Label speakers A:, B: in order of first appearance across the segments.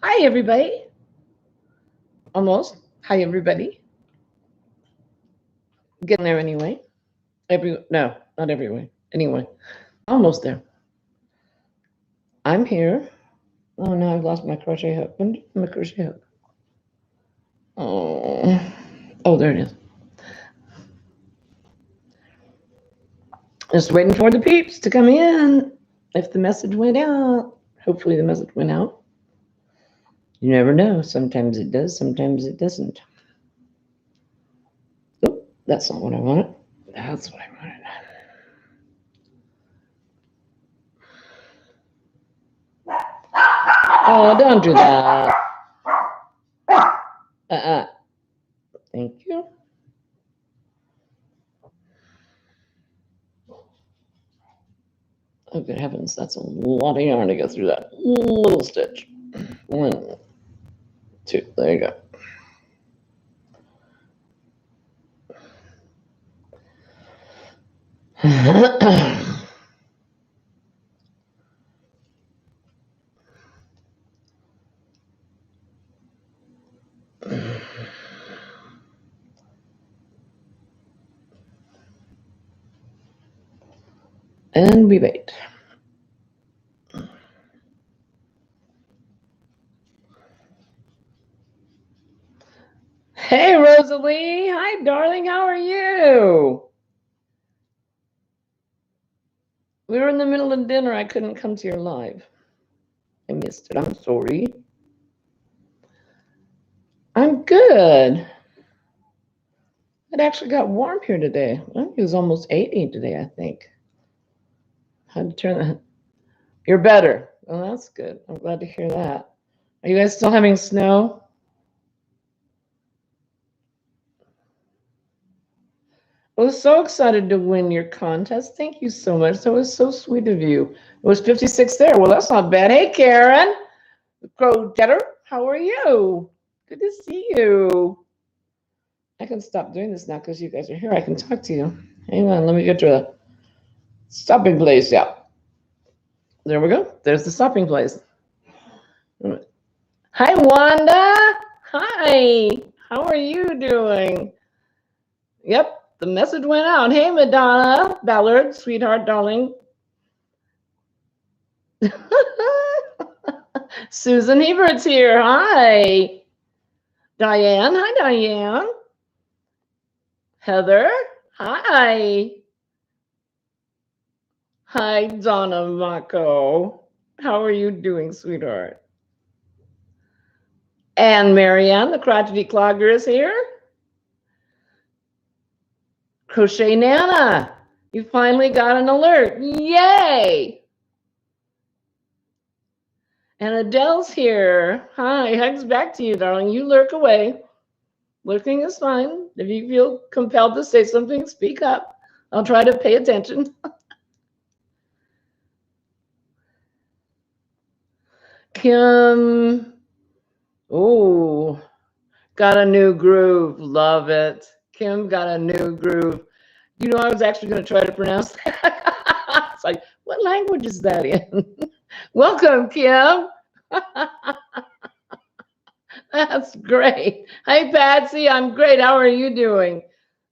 A: Hi, everybody. Almost. Hi, everybody. Getting there anyway. No, not everywhere. Anyway, almost there. I'm here. Oh, no, I've lost my crochet hook. When did my crochet hook? Oh, there it is. Just waiting for the peeps to come in. If the message went out, hopefully the message went out. You never know. Sometimes it does, sometimes it doesn't. Oh, that's not what I wanted. That's what I wanted. Oh, don't do that. Thank you. Oh, good heavens, that's a lot of yarn to go through that little stitch. 1, 2, there you go. And we wait. Hey, Rosalie. Hi, darling. How are you? We were in the middle of dinner. I couldn't come to your live. I missed it. I'm sorry. I'm good. It actually got warm here today. It was almost 80 today, I think. Had to turn that. You're better. Well, that's good. I'm glad to hear that. Are you guys still having snow? I was so excited to win your contest. Thank you so much. That was so sweet of you. It was 56 there. Well, that's not bad. Hey, Karen, the Crow Getter, how are you? Good to see you. I can stop doing this now because you guys are here. I can talk to you. Hang on, let me get to a stopping place. Yeah. There we go. There's the stopping place. Hi, Wanda. Hi. How are you doing? Yep, the message went out. Hey, Madonna Ballard, sweetheart, darling. Susan Hebert's here. Hi. Diane. Hi, Diane. Heather. Hi. Hi, Donna Mako. How are you doing, sweetheart? And Marianne, the crotchety clogger, is here. Crochet Nana, you finally got an alert. Yay! And Adele's here. Hi, hugs back to you, darling. You lurk away. Lurking is fine. If you feel compelled to say something, speak up. I'll try to pay attention. Kim. Oh, got a new groove. Love it. Kim got a new groove. You know, I was actually going to try to pronounce that. It's like, what language is that in? Welcome, Kim. That's great. Hey, Patsy, I'm great. How are you doing?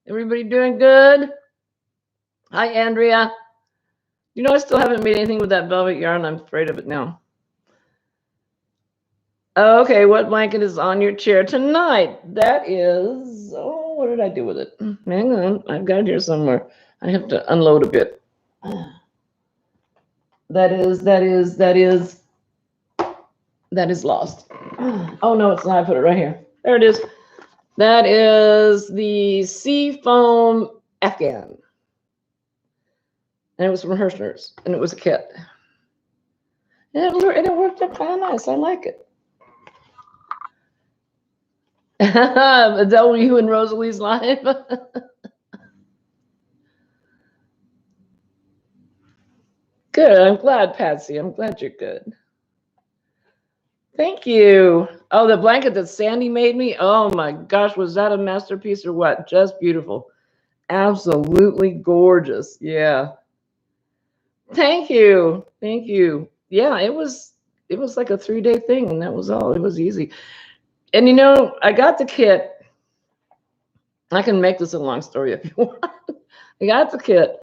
A: Everybody doing good? Hi, Andrea. You know, I still haven't made anything with that velvet yarn. I'm afraid of it now. Okay, what blanket is on your chair tonight? That is, oh, what did I do with it? Hang on, I've got it here somewhere. I have to unload a bit. That is lost. Oh, no, it's not. I put it right here. There it is. That is the Seafoam Afghan. And it was from Hirschner's, and it was a kit. And it worked out kind of nice. I like it. Adele, were you in Rosalie's live? Good. I'm glad, Patsy. I'm glad you're good. Thank you. Oh, the blanket that Sandy made me. Oh my gosh, was that a masterpiece or what? Just beautiful. Absolutely gorgeous. Yeah. Thank you. Thank you. Yeah, it was it was like a 3-day thing, and that was all. It was easy. And you know, I got the kit. I can make this a long story if you want. I got the kit,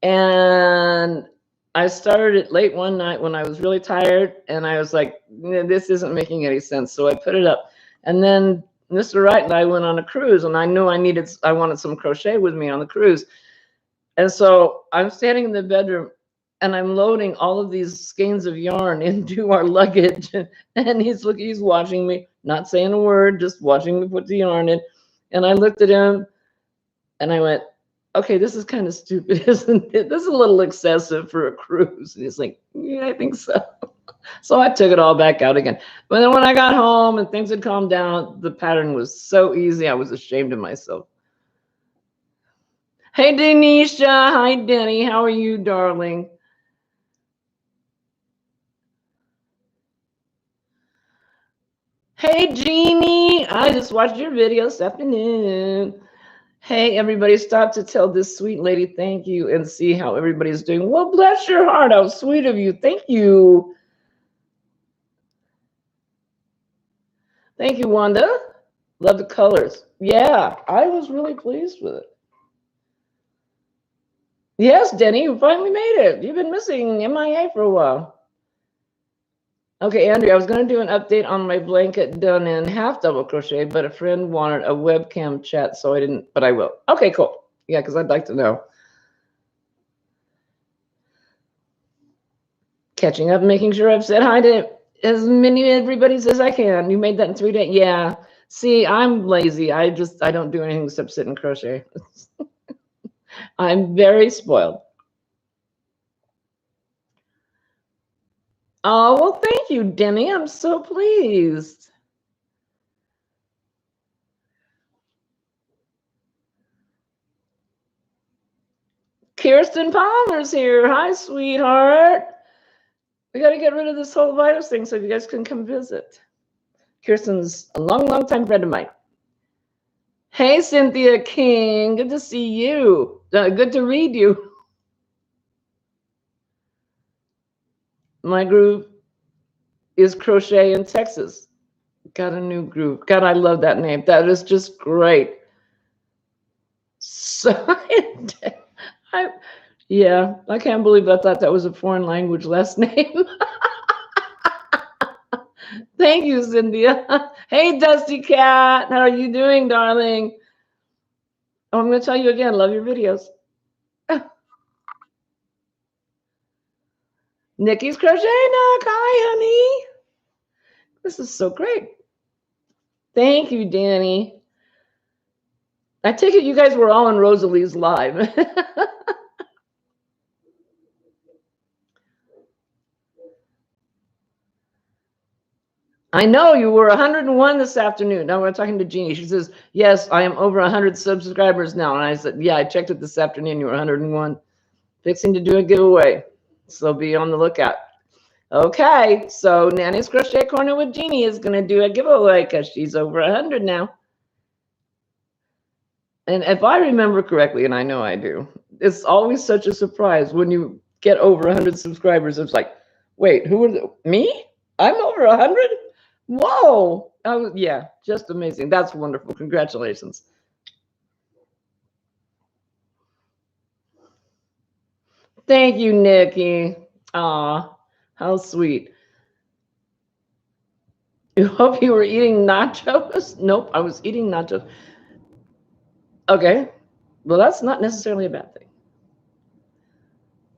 A: and I started it late one night when I was really tired, and I was like, this isn't making any sense. So I put it up, and then Mr. Wright and I went on a cruise, and I knew I wanted some crochet with me on the cruise. And so I'm standing in the bedroom, and I'm loading all of these skeins of yarn into our luggage, and he's watching me, not saying a word, just watching me put the yarn in. And I looked at him, and I went, okay, this is kind of stupid, isn't it? This is a little excessive for a cruise. And he's like, yeah, I think so. So I took it all back out again. But then when I got home and things had calmed down, the pattern was so easy, I was ashamed of myself. Hey, Denisha. Hi, Denny. How are you, darling? Hey, Jeannie. I just watched your video this afternoon. Hey, everybody, stop to tell this sweet lady thank you and see how everybody's doing. Well, bless your heart. How sweet of you. Thank you. Thank you, Wanda. Love the colors. Yeah, I was really pleased with it. Yes, Denny, you finally made it. You've been missing MIA for a while. Okay, Andrea, I was going to do an update on my blanket done in half double crochet, but a friend wanted a webcam chat, so I didn't, but I will. Okay, cool. Yeah, because I'd like to know. Catching up, making sure I've said hi to as many everybody as I can. You made that in 3 days. Yeah. See, I'm lazy. I don't do anything except sit and crochet. I'm very spoiled. Oh, well, thank you, Denny. I'm so pleased. Kirsten Palmer's here. Hi, sweetheart. We got to get rid of this whole virus thing so you guys can come visit. Kirsten's a long, long time friend of mine. Hey, Cynthia King. Good to see you. Good to read you. My group is Crochet in Texas. Got a new group. God, I love that name. That is just great. So, yeah, I can't believe I thought that was a foreign language last name. Thank you, Cynthia. Hey, Dusty Cat. How are you doing, darling? Oh, I'm going to tell you again. Love your videos. Nikki's Crochet Nook. Hi, honey. This is so great. Thank you, Danny. I take it you guys were all in Rosalie's live. I know you were 101 this afternoon. Now we're talking to Jeannie. She says, yes, I am over 100 subscribers now. And I said, yeah, I checked it this afternoon. You were 101. Fixing to do a giveaway. So be on the lookout. Okay, so Nanny's Crochet Corner with Jeannie is going to do a giveaway because she's over 100 now. And if I remember correctly, and I know I do, it's always such a surprise when you get over 100 subscribers. It's like, wait, who are me? I'm over 100? Whoa. Oh, yeah, just amazing. That's wonderful. Congratulations. Thank you, Nikki. Aw, how sweet. You hope you were eating nachos? Nope, I was eating nachos. Okay, well, that's not necessarily a bad thing.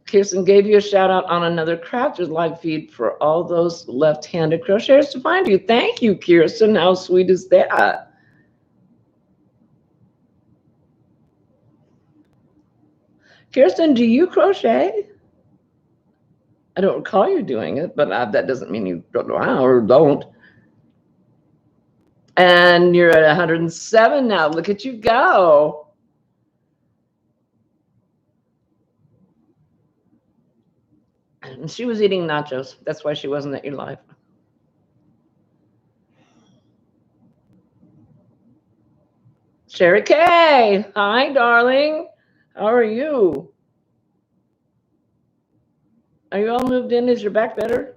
A: Kirsten gave you a shout out on another Crafters live feed for all those left-handed crocheters to find you. Thank you, Kirsten. How sweet is that? Kirsten, do you crochet? I don't recall you doing it, but that doesn't mean you don't know how or don't. And you're at 107 now. Look at you go. And she was eating nachos. That's why she wasn't at your live. Sherry Kay. Hi, darling. How are you? Are you all moved in? Is your back better?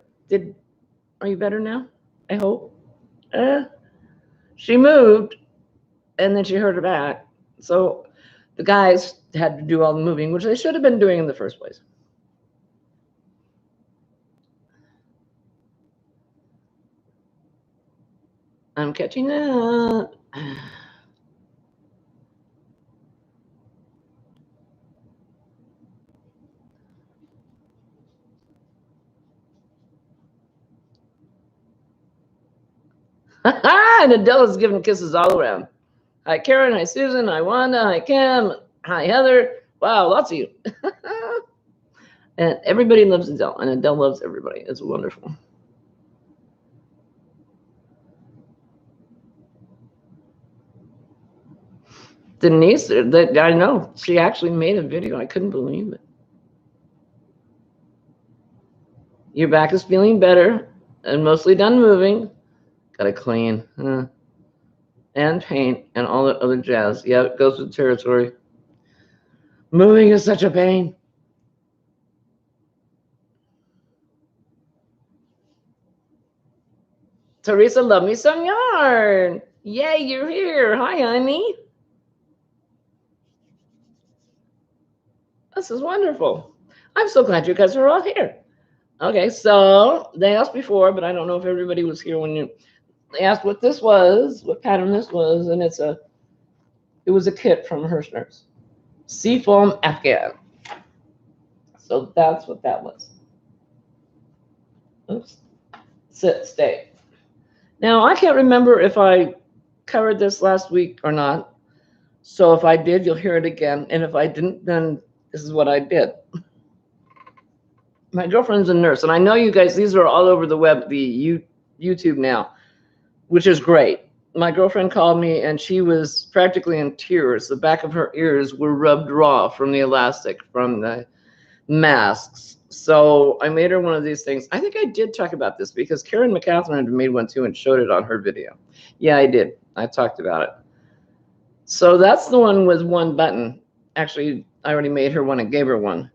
A: Are you better now? I hope. She moved, and then she hurt her back. So the guys had to do all the moving, which they should have been doing in the first place. I'm catching up. And Adela's giving kisses all around. Hi, Karen. Hi, Susan. Hi, Wanda. Hi, Kim. Hi, Heather. Wow, lots of you. And everybody loves Adele, and Adele loves everybody. It's wonderful. Denise, I know, she actually made a video. I couldn't believe it. Your back is feeling better and mostly done moving. Gotta clean. And paint and all the other jazz. Yeah, it goes with territory. Moving is such a pain. Teresa, love me some yarn. Yay, you're here. Hi, honey. This is wonderful. I'm so glad you guys are all here. Okay, so they asked before, but I don't know if everybody was here when they asked what this was, what pattern this was, and it was a kit from Hirschner's. Seafoam Afghan. So that's what that was. Oops. Sit, stay. Now, I can't remember if I covered this last week or not. So if I did, you'll hear it again. And if I didn't, then this is what I did. My girlfriend's a nurse, and I know you guys, these are all over the web, the YouTube now, which is great. My girlfriend called me, and she was practically in tears. The back of her ears were rubbed raw from the elastic, from the masks. So I made her one of these things. I think I did talk about this because Karen McCatherine had made one too and showed it on her video. Yeah, I did. I talked about it. So that's the one with one button. Actually, I already made her one and gave her one.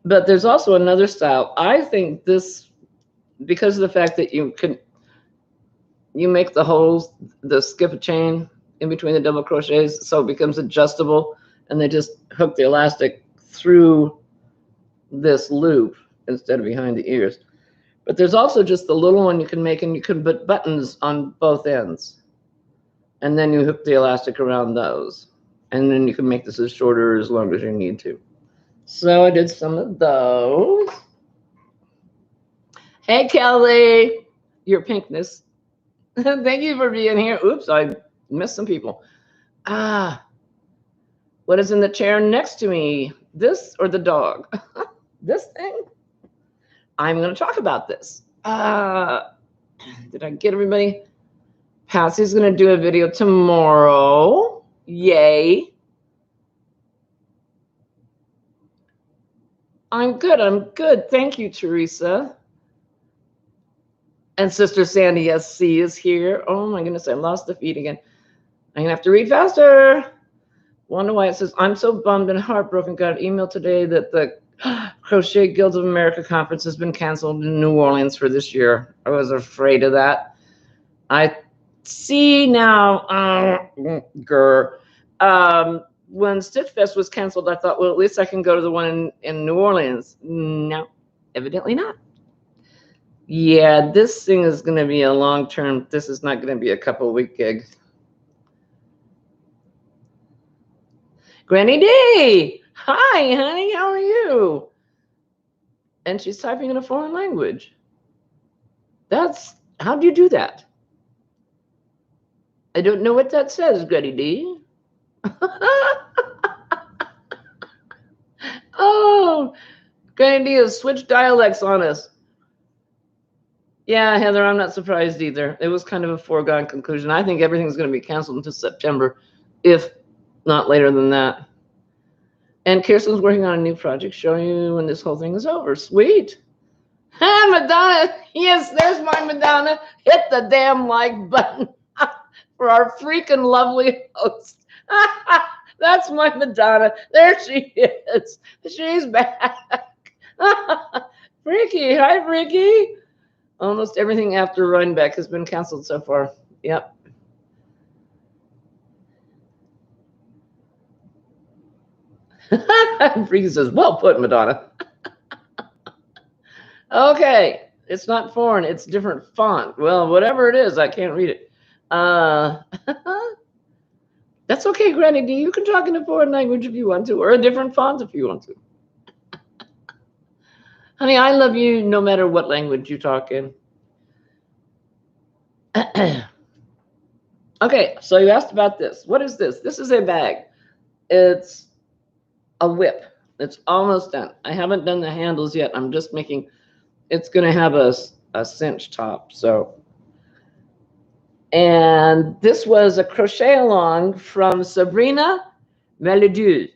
A: But there's also another style. I think this, because of the fact that you make the holes, the skip a chain in between the double crochets, so it becomes adjustable, and they just hook the elastic through this loop instead of behind the ears. But there's also just the little one you can make, and you can put buttons on both ends, and then you hook the elastic around those, and then you can make this as short or as long as you need to. So I did some of those. Hey, Kelly, your pinkness. Thank you for being here. Oops, I missed some people. What is in the chair next to me? This or the dog? This thing? I'm going to talk about this. Did I get everybody? Patsy's going to do a video tomorrow. Yay. I'm good. Thank you, Teresa. And Sister Sandy, yes, C is here. Oh my goodness, I lost the feed again. I'm gonna have to read faster. Wonder why it says, I'm so bummed and heartbroken. Got an email today that the Crochet Guilds of America conference has been canceled in New Orleans for this year. I was afraid of that. I see now, when Stitch Fest was canceled, I thought, well, at least I can go to the one in New Orleans. No, evidently not. Yeah, this thing is going to be a long-term. This is not going to be a couple-week gig. Granny D, hi, honey, how are you? And she's typing in a foreign language. How do you do that? I don't know what that says, Granny D. Oh, Granny D has switched dialects on us. Yeah, Heather, I'm not surprised either. It was kind of a foregone conclusion. I think everything's going to be canceled until September, if not later than that. And Kirsten's working on a new project, showing you when this whole thing is over. Sweet. Ah, Madonna. Yes, there's my Madonna. Hit the damn like button for our freaking lovely host. That's my Madonna. There she is. She's back. Freaky. Hi, Freaky. Almost everything after Rhinebeck has been canceled so far. Yep. Bree says, well put, Madonna. Okay. It's not foreign. It's different font. Well, whatever it is, I can't read it. That's okay, Granny D. You can talk in a foreign language if you want to, or a different font if you want to. Honey, I love you no matter what language you talk in. Okay, so you asked about this. What is this? This is a bag. It's a whip. It's almost done. I haven't done the handles yet. I'm just making, it's going to have a cinch top. So, and this was a crochet along from Sabrina Melodieuse.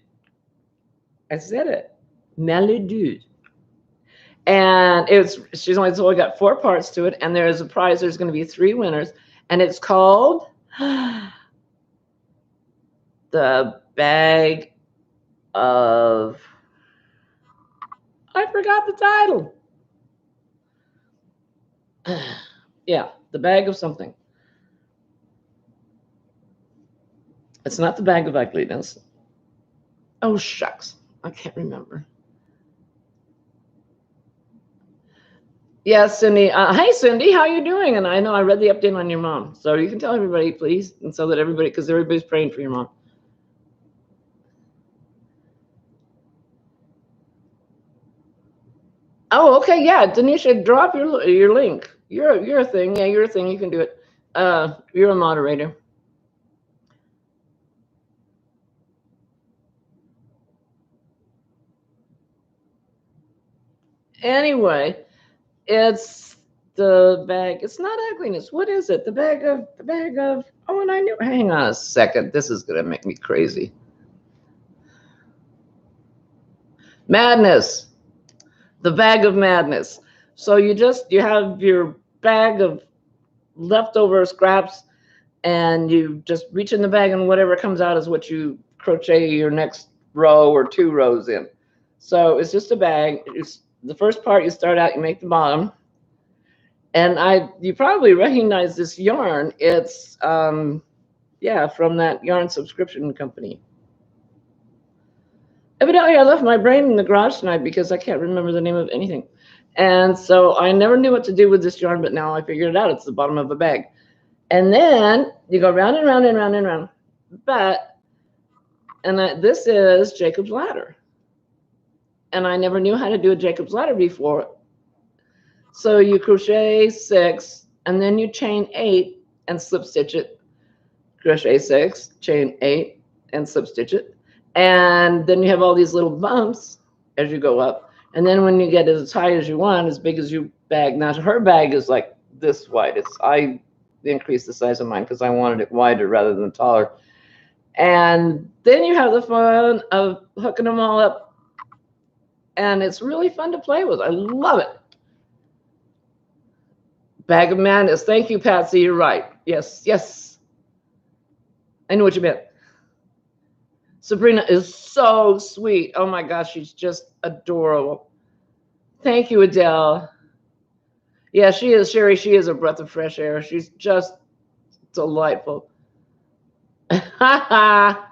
A: I said it. Melodieuse. And she's only got 4 parts to it, and there is a prize. There's going to be 3 winners, and it's called the bag of, I forgot the title. Yeah, the bag of something. It's not the bag of ugliness. Oh shucks, I can't remember. Yeah, Cindy. Hey, Cindy, how you doing? And I know I read the update on your mom, so you can tell everybody, please, and so that everybody, because everybody's praying for your mom. Oh, okay, yeah, Denisha, drop your link. You're a thing. Yeah, you're a thing. You can do it. You're a moderator. Anyway, it's the bag. It's not ugliness. What is it? The bag of. Oh, and I knew. Hang on a second. This is gonna make me crazy. Madness. The bag of madness. So you have your bag of leftover scraps, and you just reach in the bag, and whatever comes out is what you crochet your next row or 2 rows in. So it's just a bag. It's the first part. You start out. You make the bottom. And you probably recognize this yarn. It's yeah, from that yarn subscription company. Evidently, I left my brain in the garage tonight because I can't remember the name of anything. And so I never knew what to do with this yarn, but now I figured it out. It's the bottom of a bag. And then you go round and round and round and round. This is Jacob's ladder. And I never knew how to do a Jacob's ladder before. So you crochet 6, and then you chain 8 and slip stitch it. Crochet 6, chain 8, and slip stitch it. And then you have all these little bumps as you go up. And then when you get as high as you want, as big as your bag. Now her bag is like this wide. I increased the size of mine because I wanted it wider rather than taller. And then you have the fun of hooking them all up. And it's really fun to play with. I love it. Bag of madness. Thank you, Patsy. You're right. Yes, yes. I knew what you meant. Sabrina is so sweet. Oh my gosh, she's just adorable. Thank you, Adele. Yeah, she is, Sherry. She is a breath of fresh air. She's just delightful. Denisha,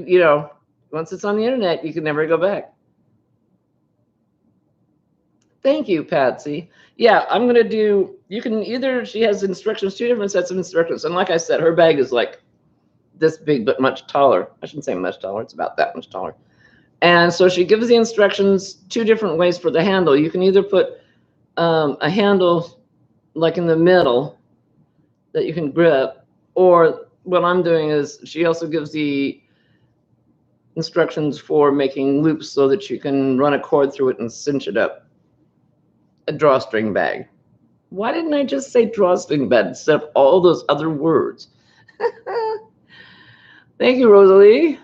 A: you know, once it's on the internet, you can never go back. Thank you, Patsy. Yeah, I'm going to do, you can either, she has instructions, 2 different sets of instructions. And like I said, her bag is like this big, but much taller. I shouldn't say much taller. It's about that much taller. And so she gives the instructions 2 different ways for the handle. You can either put a handle like in the middle that you can grip, or what I'm doing is she also gives the instructions for making loops so that you can run a cord through it and cinch it up. A drawstring bag. Why didn't I just say drawstring bag instead of all those other words? Thank you, Rosalie.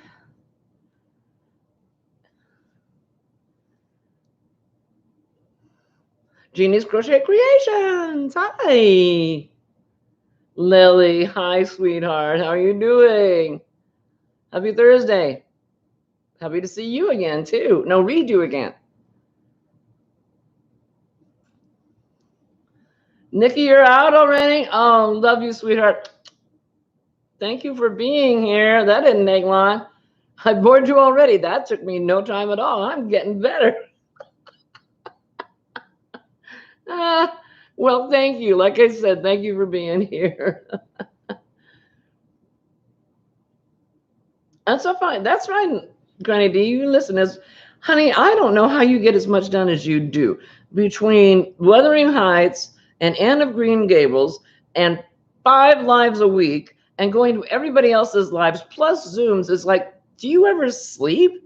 A: Jeannie's Crochet Creations. Hi. Lily. Hi, sweetheart. How are you doing? Happy Thursday. Happy to see you again, too. No, read you again. Nikki, you're out already? Oh, love you, sweetheart. Thank you for being here. That didn't take long. I bored you already. That took me no time at all. I'm getting better. Well, thank you. Like I said, thank you for being here. That's so fine. That's fine, Granny D. You listen, as honey, I don't know how you get as much done as you do between Wuthering Heights and Anne of Green Gables and 5 lives a week and going to everybody else's lives plus Zooms. Is like, do you ever sleep?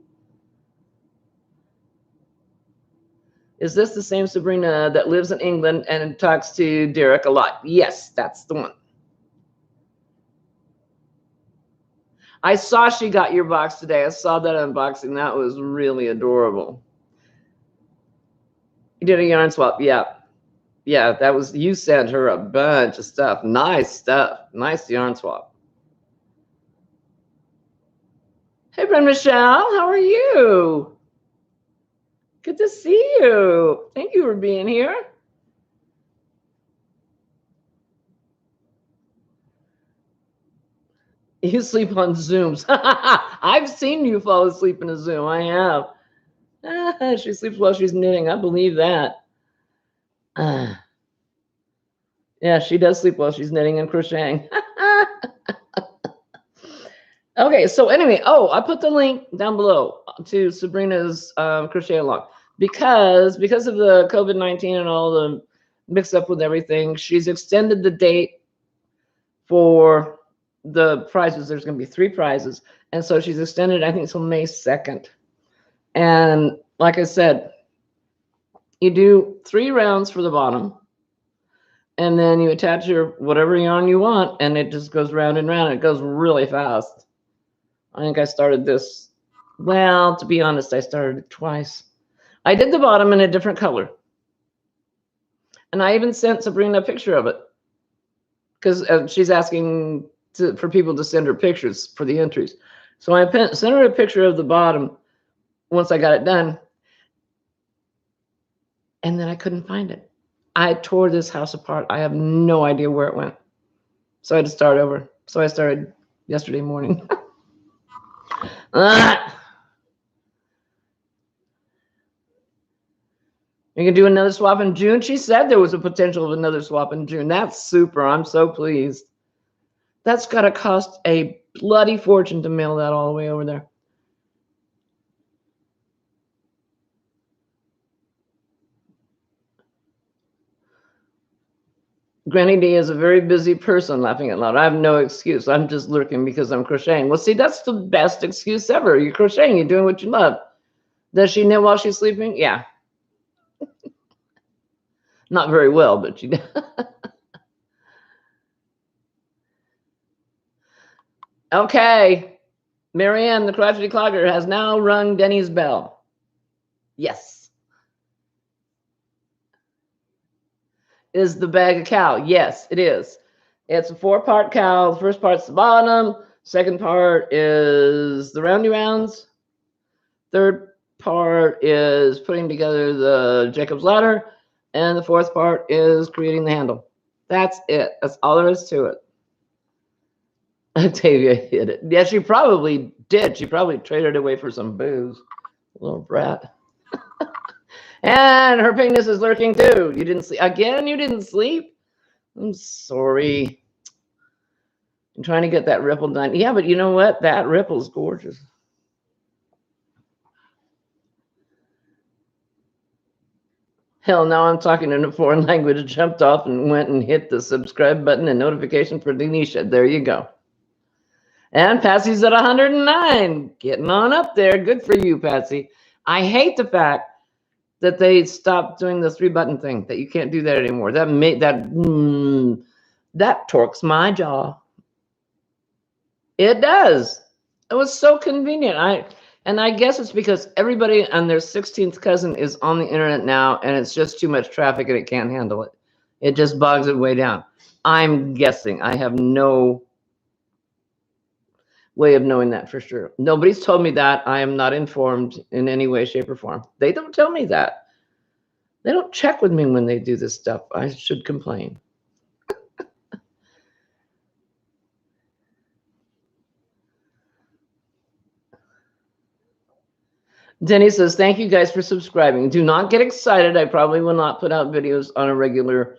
A: Is this the same Sabrina that lives in England and talks to Derek a lot? Yes, that's the one. I saw she got your box today. I saw that unboxing. That was really adorable. You did a yarn swap. Yeah. Yeah, that was, you sent her a bunch of stuff. Nice stuff. Nice yarn swap. Hey, Brenda Michelle, how are you? Good to see you. Thank you for being here. You sleep on Zooms. I've seen you fall asleep in a Zoom. I have. She sleeps while she's knitting. I believe that. Yeah, she does sleep while she's knitting and crocheting. Okay, so anyway, I put the link down below to Sabrina's crochet along because of the COVID-19 and all the mix up with everything. She's extended the date for the prizes. There's going to be 3 prizes, and so she's extended, I think, until May 2nd. And like I said, you do 3 rounds for the bottom, and then you attach your whatever yarn you want, and it just goes round and round. It goes really fast. I think I started this, well, to be honest, I started it twice. I did the bottom in a different color. And I even sent Sabrina a picture of it because she's asking for people to send her pictures for the entries. So I sent her a picture of the bottom once I got it done. And then I couldn't find it. I tore this house apart. I have no idea where it went. So I had to start over. So I started yesterday morning. You can do another swap in June. She said there was a potential of another swap in June. That's super. I'm so pleased. That's got to cost a bloody fortune to mail that all the way over there. Granny D is a very busy person, laughing out loud. I have no excuse. I'm just lurking because I'm crocheting. Well, see, that's the best excuse ever. You're crocheting. You're doing what you love. Does she knit while she's sleeping? Yeah. Not very well, but she does. Okay. Marianne, the crotchety clogger, has now rung Denny's bell. Yes. Is the bag a cow? Yes, it is. It's a 4-part cow. The first part's the bottom. Second part is the roundy rounds. Third part is putting together the Jacob's ladder. And the fourth part is creating the handle. That's it. That's all there is to it. Octavia hit it. Yeah, she probably did. She probably traded away for some booze. Little brat. And her pinkness is lurking too. You didn't sleep. Again, you didn't sleep? I'm sorry. I'm trying to get that ripple done. Yeah, but you know what? That ripple's gorgeous. Hell, now I'm talking in a foreign language. Jumped off and went and hit the subscribe button and notification for Denisha. There you go. And Patsy's at 109. Getting on up there. Good for you, Patsy. I hate the fact that they stopped doing the 3-button thing, that you can't do that anymore. That made that torques my jaw. It does. It was so convenient. I guess it's because everybody and their 16th cousin is on the internet now, and it's just too much traffic and it can't handle it. It just bogs it way down. I'm guessing. I have no way of knowing that for sure. Nobody's told me that. I am not informed in any way, shape, or form. They don't tell me that. They don't check with me when they do this stuff. I should complain. Denny says, thank you guys for subscribing. Do not get excited. I probably will not put out videos on a regular,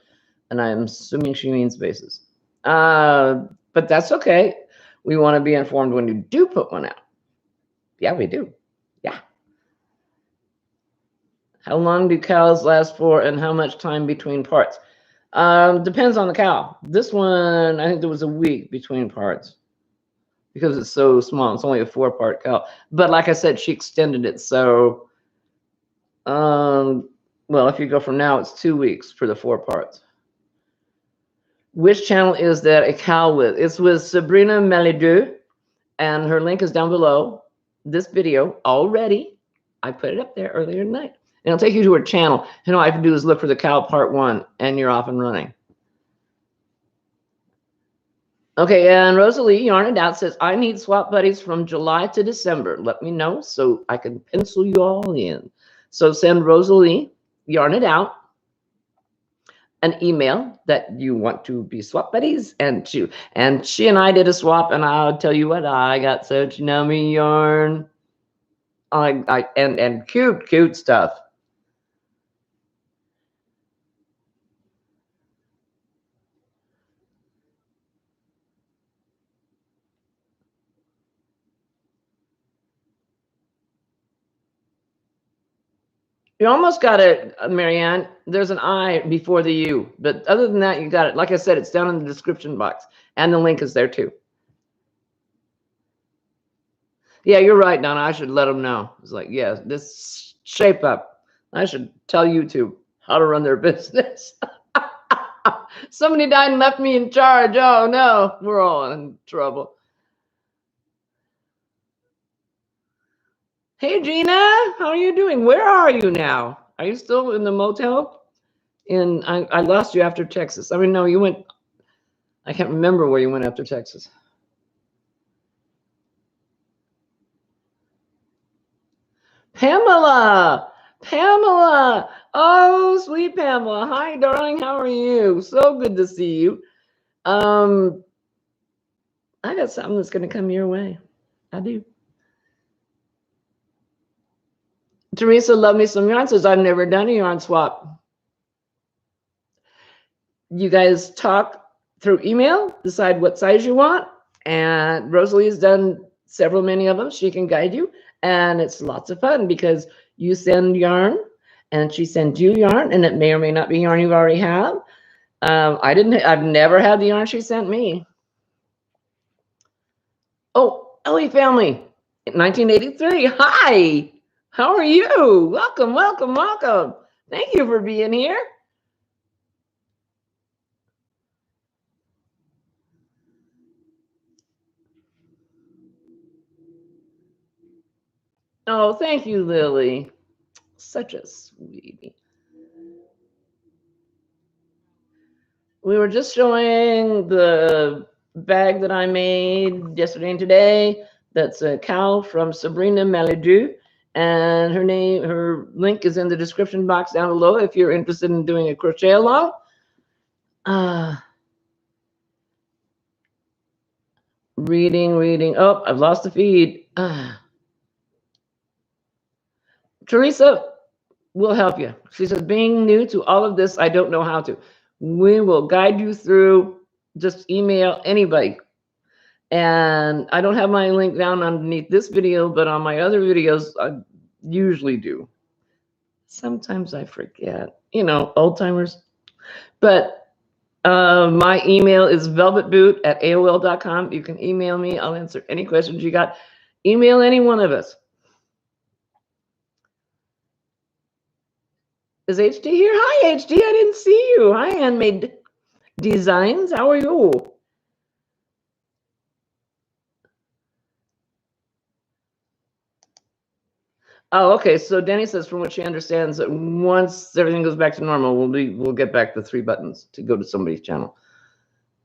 A: and I'm assuming she means basis. But that's okay. We want to be informed when you do put one out. Yeah, we do. Yeah. How long do cows last for, and how much time between parts? Depends on the cow. This one, I think there was a week between parts because it's so small. It's only a 4-part cow. But like I said, she extended it. So, well, if you go from now, it's 2 weeks for the 4 parts. Which channel is that a cow with? It's with Sabrina Melodieuse, and her link is down below this video already. I put it up there earlier tonight. And it'll take you to her channel. And all I have to do is look for the cow part 1, and you're off and running. Okay, and Rosalie Yarn It Out says, I need swap buddies from July to December. Let me know so I can pencil you all in. So send Rosalie Yarn It Out an email that you want to be swap buddies, and she and I did a swap, and I'll tell you what, I got such nummy yarn. And cute stuff. You almost got it, Marianne. There's an I before the U, but other than that, you got it. Like I said, it's down in the description box, and the link is there too. Yeah, you're right, Donna. I should let them know. It's like, yeah, this shape up. I should tell YouTube how to run their business. Somebody died and left me in charge. Oh no, we're all in trouble. Hey, Gina, how are you doing? Where are you now? Are you still in the motel? I lost you after Texas. I mean, no, you went. I can't remember where you went after Texas. Pamela. Oh, sweet Pamela. Hi, darling. How are you? So good to see you. I got something that's going to come your way. I do. Teresa, love me some yarn, says, I've never done a yarn swap. You guys talk through email, decide what size you want, and Rosalie has done many of them. She can guide you, and it's lots of fun because you send yarn, and she sends you yarn, and it may or may not be yarn you already have. I've never had the yarn she sent me. Oh, Ellie family, 1983. Hi. How are you? Welcome. Thank you for being here. Oh, thank you, Lily. Such a sweetie. We were just showing the bag that I made yesterday and today. That's a cow from Sabrina Melodieuse. And her link is in the description box down below if you're interested in doing a crochet along. Reading. Oh, I've lost the feed. Teresa will help you. She says, being new to all of this, I don't know how to. We will guide you through. Just email anybody. And I don't have my link down underneath this video, but on my other videos, I usually do. Sometimes I forget, old timers. But my email is velvetboot@aol.com. You can email me. I'll answer any questions you got. Email any one of us. Is HD here? Hi, HD. I didn't see you. Hi, Handmade Designs. How are you? Oh, okay. So Danny says, from what she understands, that once everything goes back to normal, we'll get back the 3 buttons to go to somebody's channel.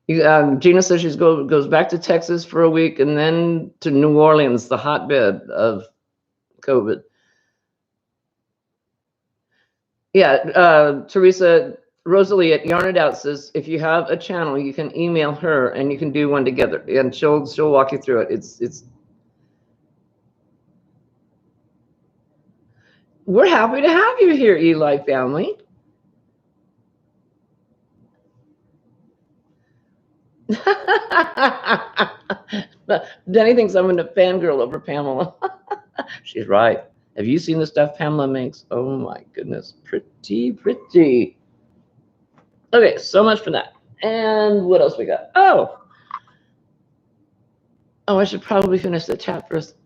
A: Gina says she goes back to Texas for a week and then to New Orleans, the hotbed of COVID. Yeah, Teresa Rosalie at Yarn It Out says if you have a channel, you can email her and you can do one together, and she'll walk you through it. It's. We're happy to have you here, Eli family. Denny thinks I'm a fangirl over Pamela. She's right. Have you seen the stuff Pamela makes? Oh my goodness, pretty, pretty. Okay, so much for that. And what else we got? Oh, I should probably finish the chat first.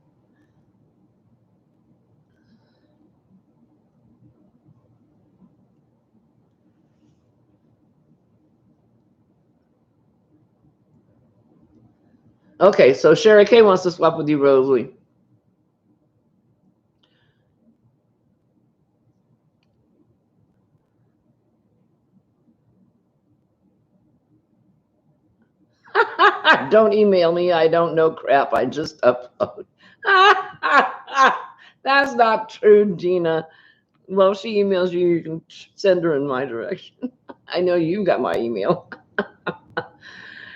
A: Okay, so Sherry K wants to swap with you, Rosalie. Don't email me. I don't know crap. I just upload. That's not true, Gina. Well, if she emails you, you can send her in my direction. I know you got my email.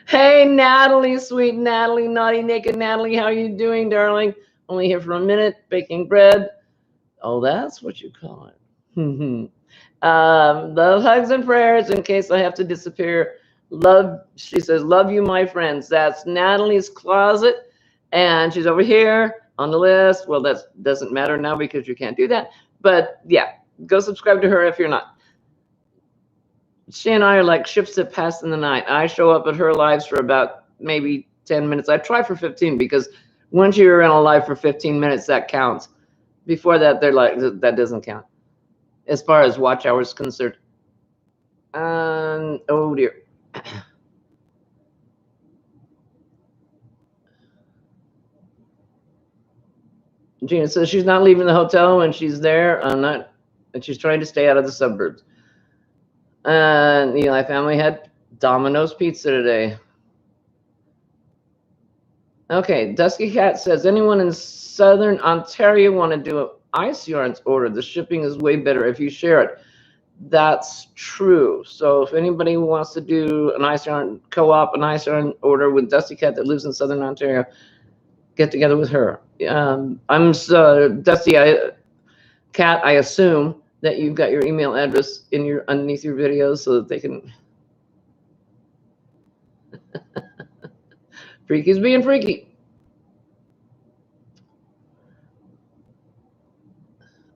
A: Hey, Natalie, sweet Natalie, naughty naked Natalie, how you doing, darling? Only here for a minute, baking bread. Oh, that's what you call it. Love, hugs, and prayers in case I have to disappear. Love, she says, love you, my friends. That's Natalie's Closet, and she's over here on the list. Well, that doesn't matter now because you can't do that. But yeah, go subscribe to her if you're not. She and I are like ships that pass in the night. I show up at her lives for about maybe 10 minutes. I try for 15 because once you're in a live for 15 minutes, that counts. Before that, they're like, that doesn't count as far as watch hours concerned. Oh dear. Gina says she's not leaving the hotel when she's there. And she's trying to stay out of the suburbs. And the Eli family had Domino's pizza today. Okay, Dusky Cat says, anyone in Southern Ontario want to do an ice yarns order? The shipping is way better if you share it. That's true. So if anybody wants to do an ice yarn co-op, an ice yarn order with Dusty Cat that lives in Southern Ontario, get together with her. I'm Dusty Cat. I assume that you've got your email address in your underneath your videos so that they can. Freaky's being freaky.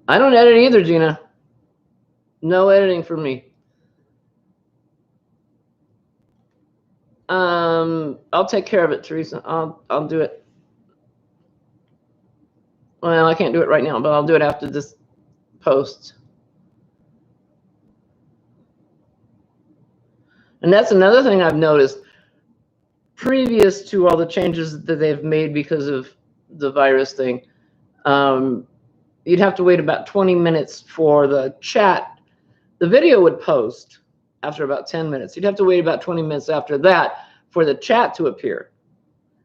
A: I don't edit either, Gina. No editing for me. I'll take care of it, Teresa. I'll do it. Well, I can't do it right now, but I'll do it after this post. And that's another thing I've noticed. Previous to all the changes that they've made because of the virus thing, you'd have to wait about 20 minutes for the chat. The video would post after about 10 minutes. You'd have to wait about 20 minutes after that for the chat to appear.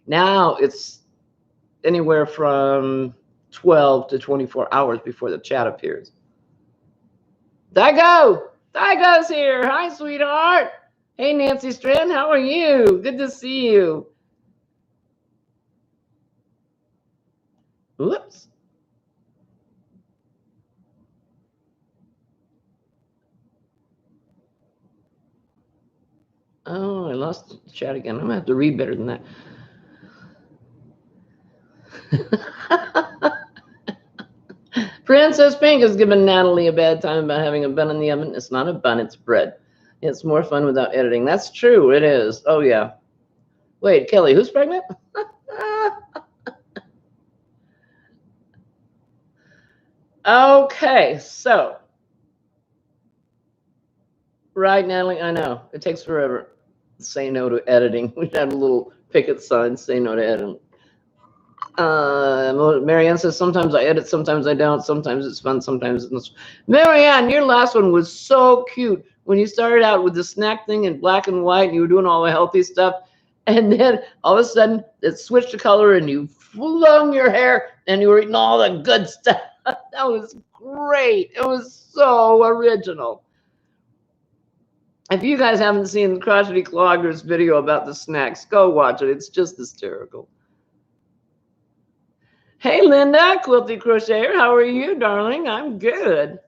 A: Now it's anywhere from 12 to 24 hours before the chat appears. Daigo's here. Hi, sweetheart. Hey, Nancy Strand, how are you? Good to see you. Whoops. Oh, I lost the chat again. I'm going to have to read better than that. Princess Pink has given Natalie a bad time about having a bun in the oven. It's not a bun, it's bread. It's more fun without editing. That's true, it is. Oh, yeah. Wait, Kelly, who's pregnant? Okay, so. Right, Natalie, I know. It takes forever. Say no to editing. We had a little picket sign, say no to editing. Marianne says, sometimes I edit, sometimes I don't. Sometimes it's fun, sometimes it's not. Marianne, your last one was so cute. When you started out with the snack thing in black and white, and you were doing all the healthy stuff, and then all of a sudden it switched to color and you flung your hair and you were eating all the good stuff. That was great. It was so original. If you guys haven't seen Crotchety Clogger's video about the snacks, go watch it. It's just hysterical. Hey, Linda, Quilty Crocheter. How are you, darling? I'm good.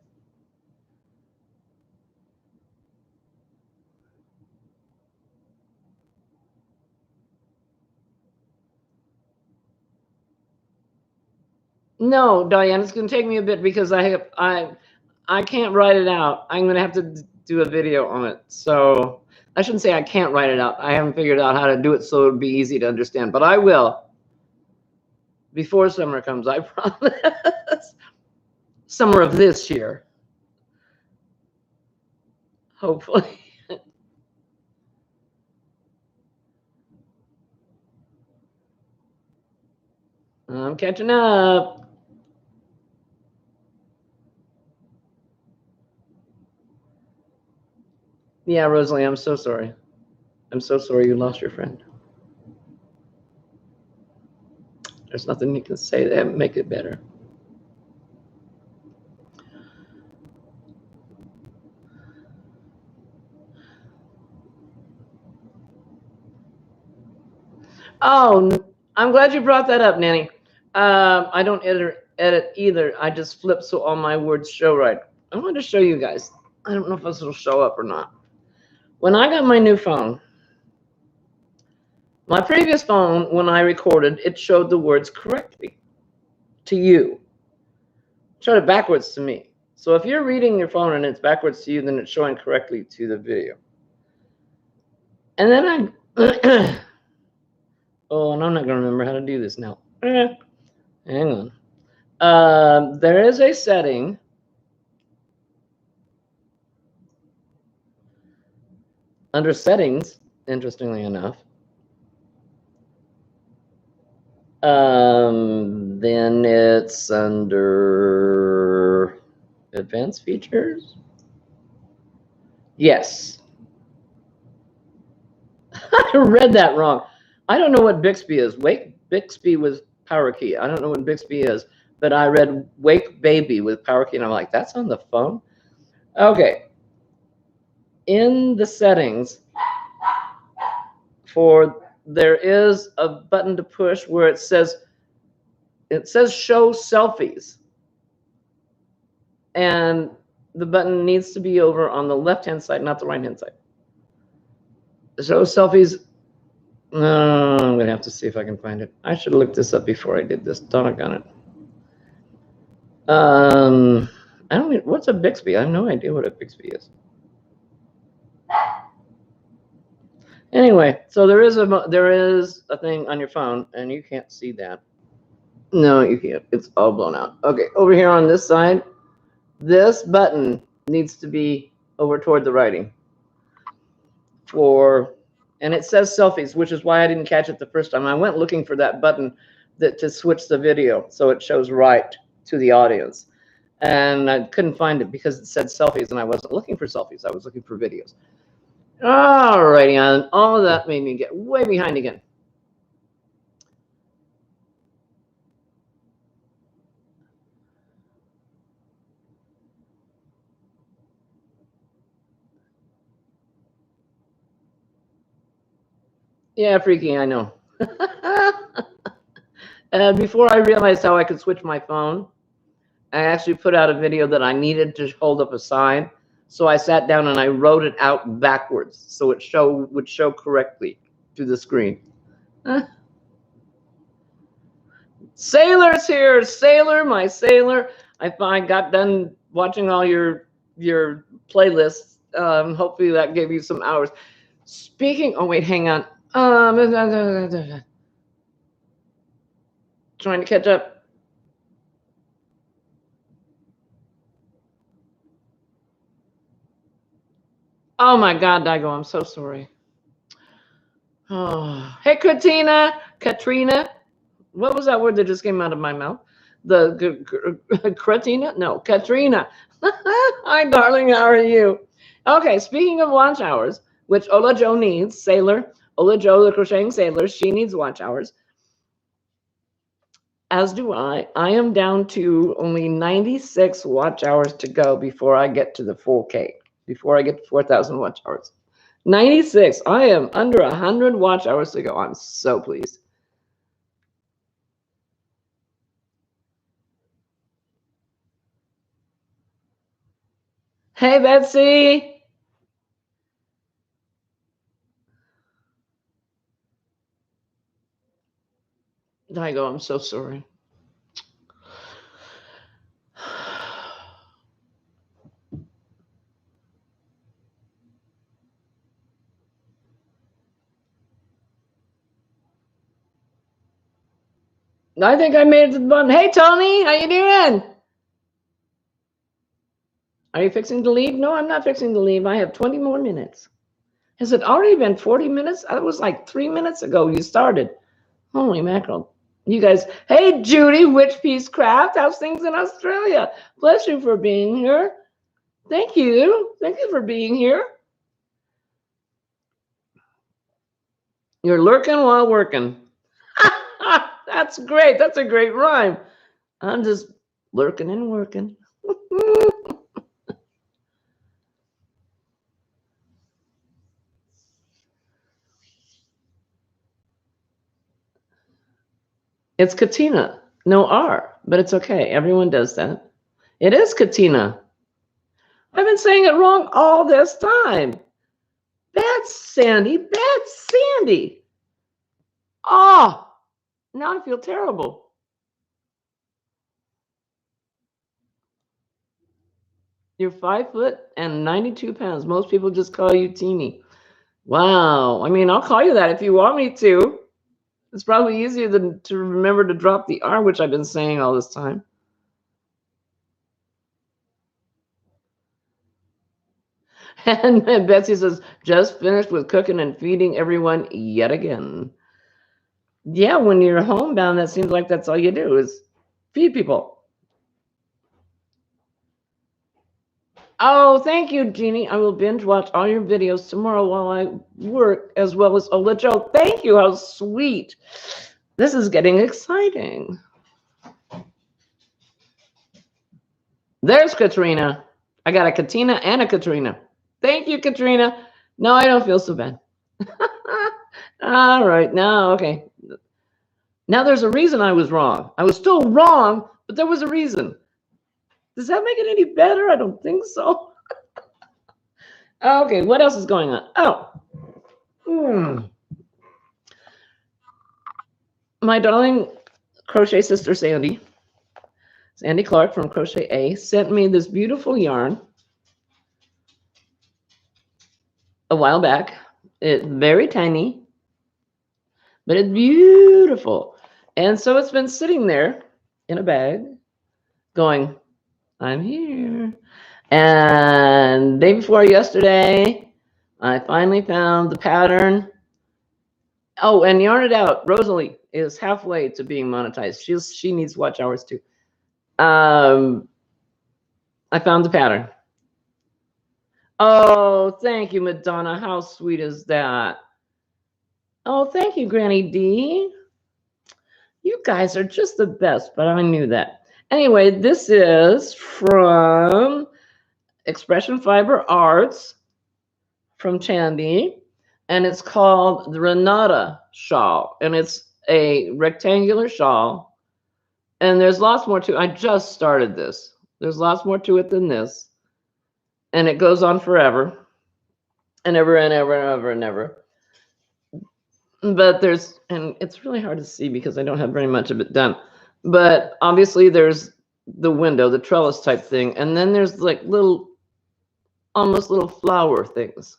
A: No, Diane, it's going to take me a bit because I can't write it out. I'm going to have to do a video on it. So I shouldn't say I can't write it out. I haven't figured out how to do it so it would be easy to understand, but I will before summer comes, I promise. Summer of this year, hopefully. I'm catching up. Yeah, Rosalie, I'm so sorry. I'm so sorry you lost your friend. There's nothing you can say that make it better. Oh, I'm glad you brought that up, Nanny. I don't edit either. I just flip so all my words show right. I wanted to show you guys. I don't know if this will show up or not. When I got my new phone, my previous phone, when I recorded, it showed the words correctly to you. It showed it backwards to me. So if you're reading your phone and it's backwards to you, then it's showing correctly to the video. And then I, oh, and I'm not going to remember how to do this now. Hang on. There is a setting. Under settings, interestingly enough, then it's under advanced features. Yes. I read that wrong. I don't know what Bixby is. Wake Bixby with power key. I don't know what Bixby is, but I read Wake Baby with power key, and I'm like, that's on the phone? Okay. In the settings, there is a button to push where it says show selfies. And the button needs to be over on the left-hand side, not the right-hand side. Show selfies. No, I'm going to have to see if I can find it. I should have looked this up before I did this. Doggone it. I don't mean, what's a Bixby? I have no idea what a Bixby is. Anyway, so there is a thing on your phone, and you can't see that. No, you can't. It's all blown out. Okay, over here on this side, this button needs to be over toward the writing. And it says selfies, which is why I didn't catch it the first time. I went looking for that button to switch the video so it shows right to the audience. And I couldn't find it because it said selfies, and I wasn't looking for selfies. I was looking for videos. All righty, and all of that made me get way behind again. Yeah, freaky, I know. And before I realized how I could switch my phone, I actually put out a video that I needed to hold up a sign. So I sat down and I wrote it out backwards so it would show correctly to the screen. Sailor's here. Sailor, my sailor. I got done watching all your playlists. Hopefully that gave you some hours. Speaking, oh wait, hang on. Trying to catch up. Oh my God, Daigo, I'm so sorry. Oh, hey, Katrina. What was that word that just came out of my mouth? Cretina? No, Katrina. Hi, darling. How are you? Okay, speaking of watch hours, which Ola Jo needs, sailor, Ola Jo, the crocheting sailor, she needs watch hours. As do I. I am down to only 96 watch hours to go before I get to the 4K, before I get to 4,000 watch hours. 96. I am under 100 watch hours to go. I'm so pleased. Hey, Betsy. I go, I'm so sorry. I think I made it to the button. Hey, Tony, how you doing? Are you fixing to leave? No, I'm not fixing to leave. I have 20 more minutes. Has it already been 40 minutes? That was like 3 minutes ago you started. Holy mackerel. You guys, hey, Judy, Witch Piece Craft. How's things in Australia? Bless you for being here. Thank you. Thank you for being here. You're lurking while working. That's great. That's a great rhyme. I'm just lurking and working. It's Katina. No R, but it's okay. Everyone does that. It is Katina. I've been saying it wrong all this time. That's Sandy. That's Sandy. Oh, now I feel terrible. You're 5 foot and 92 pounds. Most people just call you teeny. Wow. I mean, I'll call you that if you want me to. It's probably easier than to remember to drop the R, which I've been saying all this time. And Betsy says, just finished with cooking and feeding everyone yet again. Yeah, when you're homebound, that seems like that's all you do is feed people. Oh, thank you, Jeannie. I will binge watch all your videos tomorrow while I work, as well as Ola Joe. Thank you. How sweet. This is getting exciting. There's Katrina. I got a Katina and a Katrina. Thank you, Katrina. No, I don't feel so bad. All right. Now, okay. Now there's a reason I was wrong. I was still wrong, but there was a reason. Does that make it any better? I don't think so. Okay, what else is going on? Oh, my darling crochet sister Sandy Clark from Crochet A, sent me this beautiful yarn a while back. It's very tiny, but it's beautiful. And so it's been sitting there in a bag going, I'm here. And day before yesterday, I finally found the pattern. Oh, and Yarn It Out, Rosalie is halfway to being monetized. She needs watch hours too. I found the pattern. Oh, thank you, Madonna. How sweet is that? Oh, thank you, Granny D. You guys are just the best, but I knew that. Anyway, this is from Expression Fiber Arts from Chandy, and it's called the Renata shawl, and it's a rectangular shawl, and there's lots more to it. I just started this. There's lots more to it than this, and it goes on forever and ever and ever and ever and ever. But there's, and it's really hard to see because I don't have very much of it done, but obviously there's the window, the trellis type thing, and then there's like little, almost little flower things.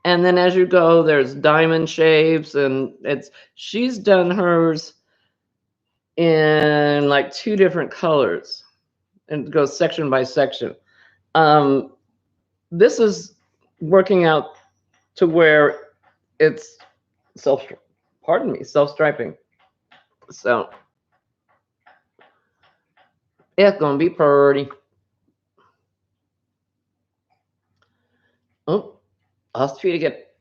A: And then as you go, there's diamond shapes, and she's done hers in like 2 different colors, and it goes section by section. This is working out to where it's self-striping. So it's gonna be pretty. Oh, I'll try to get.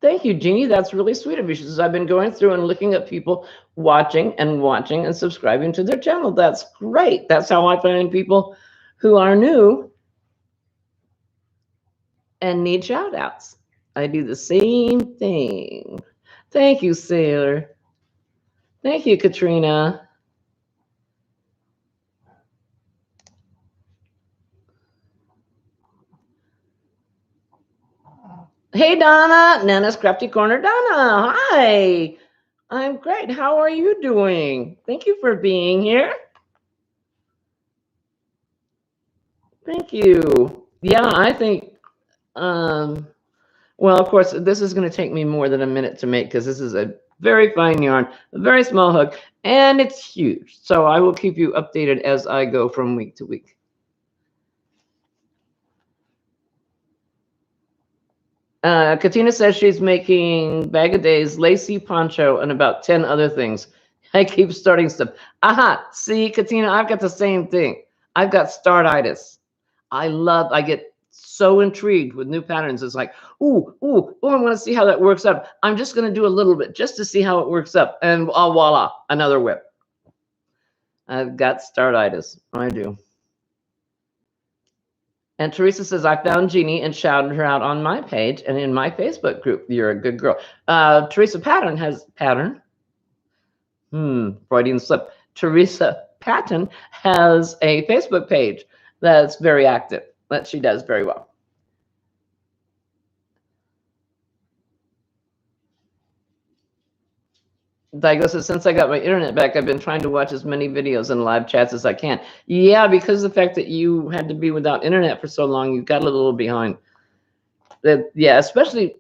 A: Thank you, Jeannie. That's really sweet of you. She says, I've been going through and looking at people watching and subscribing to their channel. That's great. That's how I find people who are new and need shout outs. I do the same thing. Thank you, Sailor. Thank you, Katrina. Hey, Donna. Nana's Crafty Corner. Donna, hi. I'm great. How are you doing? Thank you for being here. Thank you. Yeah, I think, well, of course, this is going to take me more than a minute to make because this is a very fine yarn, a very small hook, and it's huge. So I will keep you updated as I go from week to week. Katina says she's making Bag of Days, lacy poncho, and about 10 other things. I keep starting stuff. Aha, see, Katina, I've got the same thing. I've got startitis. I get so intrigued with new patterns. It's like, ooh, I want to see how that works up. I'm just going to do a little bit just to see how it works up. And voila, another whip. I've got startitis. I do. And Teresa says, I found Jeannie and shouted her out on my page and in my Facebook group. You're a good girl. Teresa Patton has pattern. Freudian slip. Teresa Patton has a Facebook page that's very active, that she does very well. Douglas says, since I got my internet back, I've been trying to watch as many videos and live chats as I can. Yeah, because of the fact that you had to be without internet for so long, you got a little behind. Yeah, especially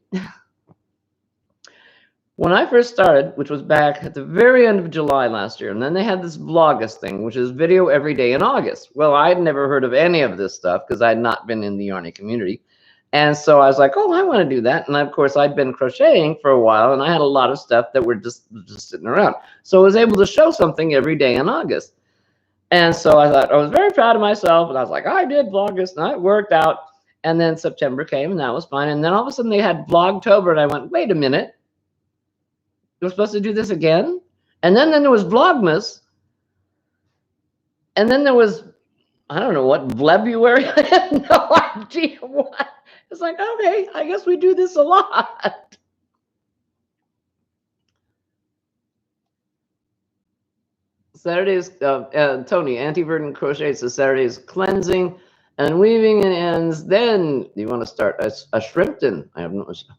A: when I first started, which was back at the very end of July last year, and then they had this Vlogmas thing, which is video every day in August. Well, I'd never heard of any of this stuff because I'd not been in the yarny community. And so I was like, oh, I want to do that. And of course, I'd been crocheting for a while, and I had a lot of stuff that were just sitting around. So I was able to show something every day in August. And so I thought, I was very proud of myself. And I was like, I did Vlogmas, and it worked out. And then September came, and that was fine. And then all of a sudden, they had Vlogtober, and I went, wait a minute. We're supposed to do this again? And then there was Vlogmas. And then there was, I don't know what, Vlebuary? I have no idea what. It's like, okay, I guess we do this a lot. Saturdays, Tony, Anti-Verdant Crochet says Saturdays cleansing and weaving and ends. Then you want to start a shrimpton. I have no idea.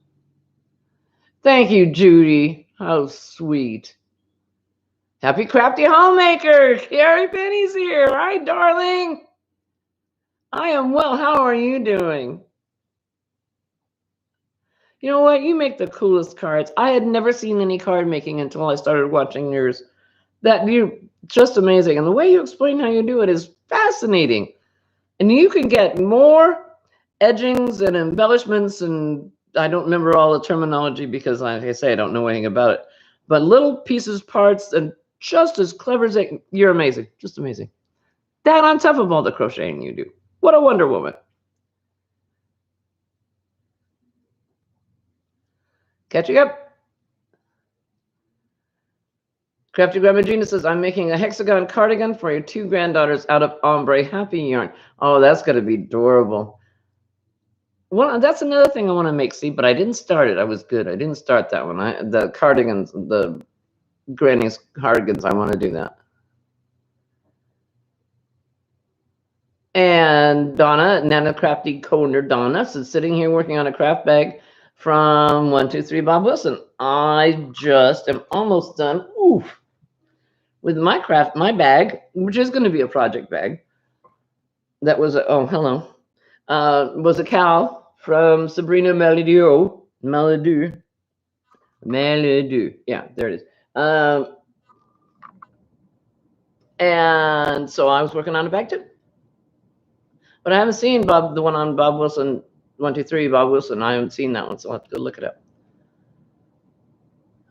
A: Thank you, Judy. How sweet. Happy Crafty Homemaker. Carrie Penny's here. Hi, darling. I am well. How are you doing? You know what? You make the coolest cards. I had never seen any card making until I started watching yours. That you just amazing. And the way you explain how you do it is fascinating. And you can get more edgings and embellishments, and I don't remember all the terminology because, like I say, I don't know anything about it. But little pieces, parts, and just as clever as you're amazing. Just amazing. That on top of all the crocheting you do. What a Wonder Woman. Catching up. Crafty Grandma Gina says, I'm making a hexagon cardigan for your two granddaughters out of ombre happy yarn. Oh, that's going to be adorable. Well, that's another thing I want to make, see, but I didn't start it. I was good. I didn't start that one. The cardigans, the granny's cardigans, I want to do that. And Donna, Nana Crafty Corner Donna, is sitting here working on a craft bag from 123 Bob Wilson. I just am almost done. Oof. With my bag, which is going to be a project bag. That was hello. Was a cow from Sabrina Melodieuse. Yeah, there it is. And so I was working on a bag too. But I haven't seen the one on Bob Wilson, 123 Bob Wilson. I haven't seen that one, so I'll have to go look it up.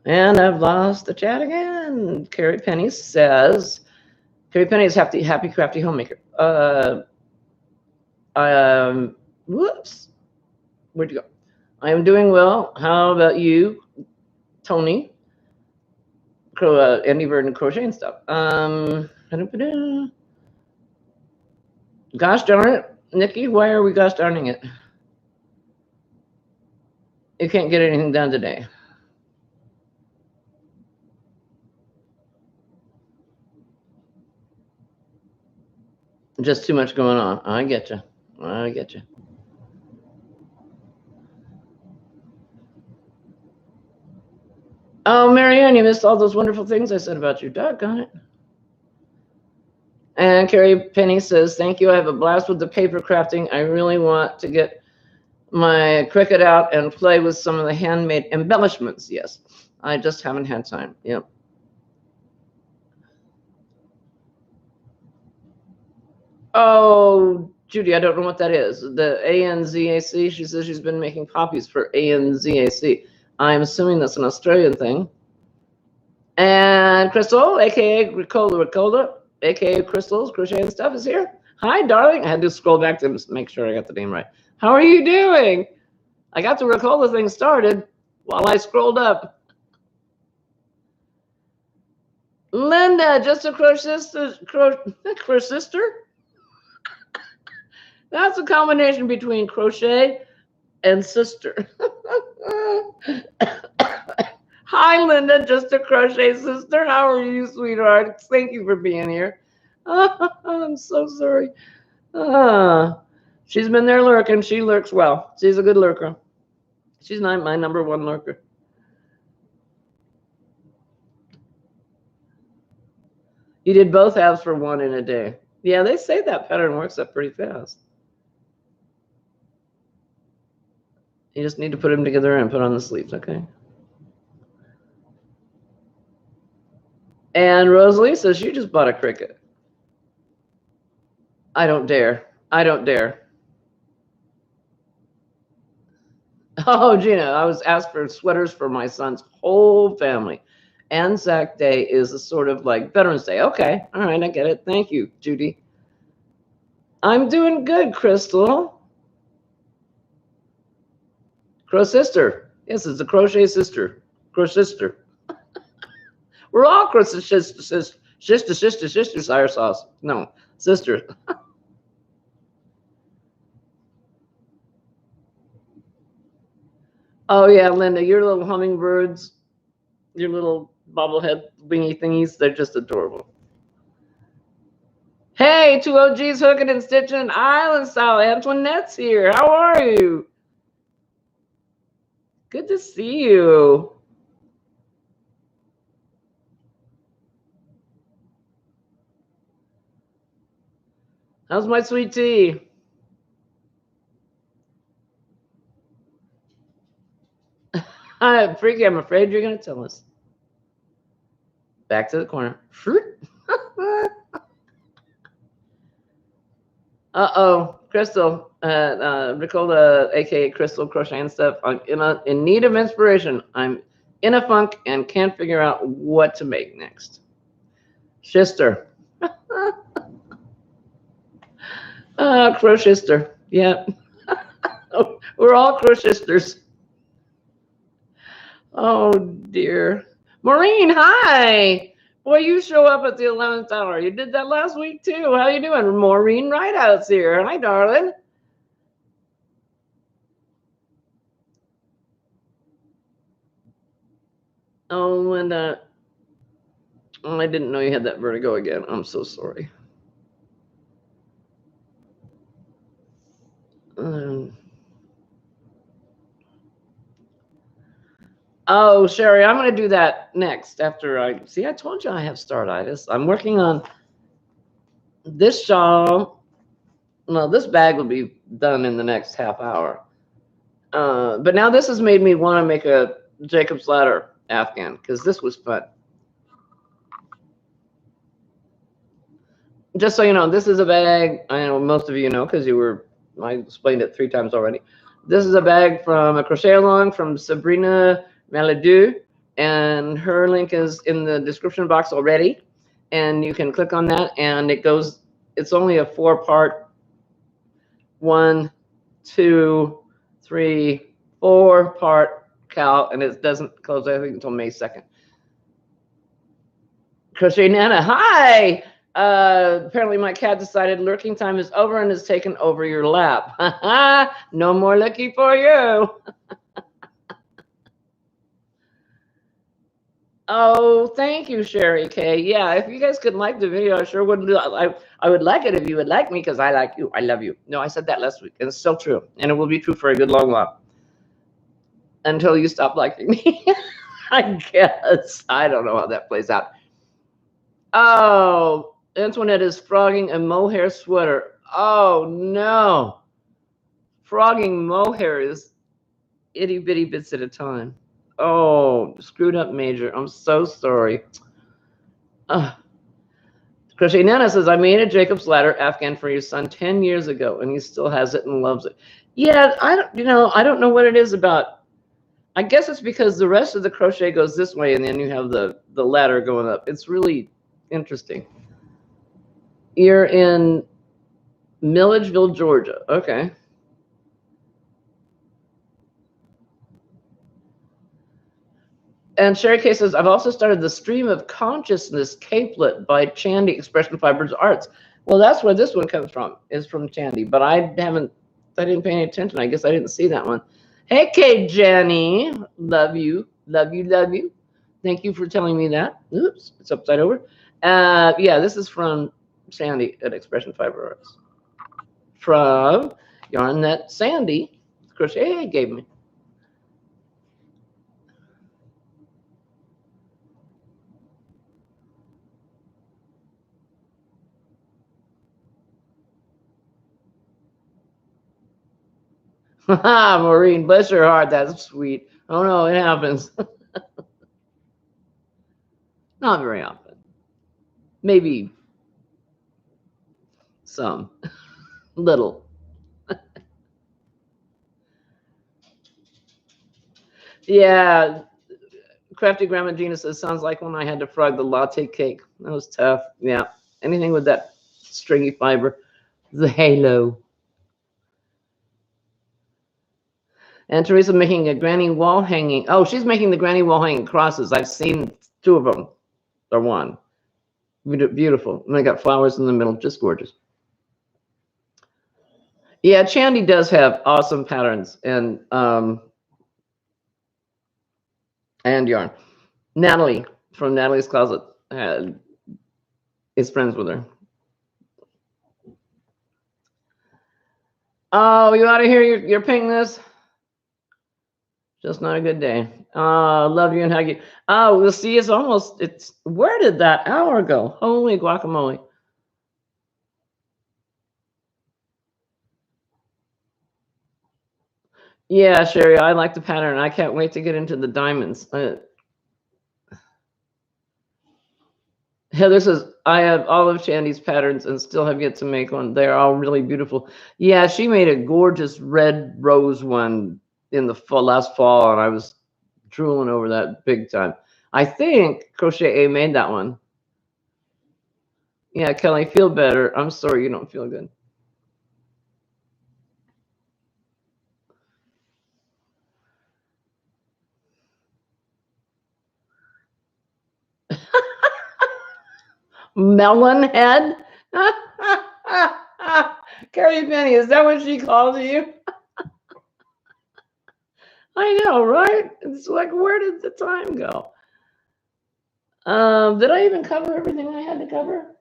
A: And I've lost the chat again. Carrie Penny says, Carrie Penny is happy crafty homemaker. Whoops. Where'd you go? I am doing well. How about you, Tony? Andy Verdon crocheting stuff. Gosh darn it, Nikki, why are we gosh darning it? You can't get anything done today. Just too much going on. I get you. I get you. Oh, Marianne, you missed all those wonderful things I said about you. Doggone it. And Carrie Penny says, thank you. I have a blast with the paper crafting. I really want to get my Cricut out and play with some of the handmade embellishments. Yes, I just haven't had time. Yep. Oh, Judy, I don't know what that is. The ANZAC, she says she's been making copies for ANZAC. I'm assuming that's an Australian thing. And Crystal, aka Ricola, aka Crystal's Crochet and Stuff is here. Hi, darling. I had to scroll back to make sure I got the name right. How are you doing? I got the Ricola thing started while I scrolled up. Linda, just a crocister. That's a combination between crochet and sister. Hi, Linda, just a crochet sister. How are you, sweetheart? Thank you for being here. I'm so sorry. She's been there lurking. She lurks well. She's a good lurker. She's not my number one lurker. You did both halves for one in a day. Yeah, they say that pattern works up pretty fast. You just need to put them together and put on the sleeves, okay? And Rosalie says she just bought a Cricut. I don't dare. I don't dare. Oh, Gina, I was asked for sweaters for my son's whole family. Anzac Day is a sort of like Veterans Day. Okay, all right, I get it. Thank you, Judy. I'm doing good, Crystal. Crow sister. Yes, it's a crochet sister. Crow sister. We're all crochet sisters. Sister, sour sauce. No, sister. Oh yeah, Linda, your little hummingbirds, your little bobblehead wingy thingies, they're just adorable. Hey, two OGs hooking and stitching island style. Antoinette's here. How are you? Good to see you. How's my sweet tea? Freaky, I'm afraid you're going to tell us. Back to the corner. Uh-oh, Crystal, Ricola, aka Crystal Crochet and Stuff. I'm in need of inspiration. I'm in a funk and can't figure out what to make next. Shister. Crochetster. Yeah. We're all crochetsters. Oh dear. Maureen, hi. Boy, you show up at the 11th hour. You did that last week too. How you doing? Maureen Rideout's here. Hi, darling. Oh, Linda. Oh, I didn't know you had that vertigo again. I'm so sorry. Oh, Sherry, I'm going to do that next after I see. I told you I have startitis. I'm working on this shawl. Well, this bag will be done in the next half hour. But now this has made me want to make a Jacob's Ladder Afghan because this was fun. Just so you know, this is a bag. I know most of you know because I explained it 3 times already. This is a bag from a crochet along from Sabrina Melodieuse, and her link is in the description box already. And you can click on that, and it goes. It's only a 4-part. 1, 2, 3, 4-part cow, and it doesn't close, I think, until May 2nd. Crochet Nana, hi! Apparently my cat decided lurking time is over and has taken over your lap. No more looking for you. Oh, thank you, Sherry K. Yeah, if you guys could like the video, I sure would. I would like it if you would like me, because I like you. I love you. No, I said that last week, and it's still true, and it will be true for a good long while until you stop liking me. I guess. I don't know how that plays out. Oh, Antoinette is frogging a mohair sweater. Oh no, frogging mohair is itty bitty bits at a time. Oh, screwed up, Major. I'm so sorry. Crochet Nana says, I made a Jacob's Ladder Afghan for your son 10 years ago, and he still has it and loves it. Yeah, I don't know what it is about. I guess it's because the rest of the crochet goes this way, and then you have the ladder going up. It's really interesting. You're in Milledgeville, Georgia. Okay. And Sherry K says, I've also started the Stream of Consciousness capelet by Chandy Expression Fibers Arts. Well, that's where this one comes from, is from Chandy, but I didn't pay any attention. I guess I didn't see that one. Hey, Kate Jenny, love you, love you, love you. Thank you for telling me that. Oops, it's upside over. Yeah, this is from Sandy at Expression Fiber Arts. From yarn that Sandy Crochet gave me. Maureen, bless your heart. That's sweet. Oh no, it happens. Not very often. Maybe some. Little. Yeah. Crafty Grandma Gina says, sounds like when I had to frog the latte cake. That was tough. Yeah. Anything with that stringy fiber. The halo. And Teresa making a granny wall hanging. Oh, she's making the granny wall hanging crosses. I've seen 2 of them. Or 1. Beautiful. And they got flowers in the middle. Just gorgeous. Yeah, Chandy does have awesome patterns and yarn. Natalie from Natalie's Closet is friends with her. Oh, you ought to hear your pingness. Just not a good day. Love you and hug you. Oh, we'll see. It's where did that hour go? Holy guacamole. Yeah, Sherry, I like the pattern. I can't wait to get into the diamonds. Heather says, I have all of Shandy's patterns and still have yet to make one. They're all really beautiful. Yeah, she made a gorgeous red rose one in the last fall, and I was drooling over that big time. I think Crochet A made that one. Yeah, Kelly, feel better. I'm sorry you don't feel good. Melon head? Carrie Penny, is that what she calls you? I know, right? It's like, where did the time go? Did I even cover everything I had to cover?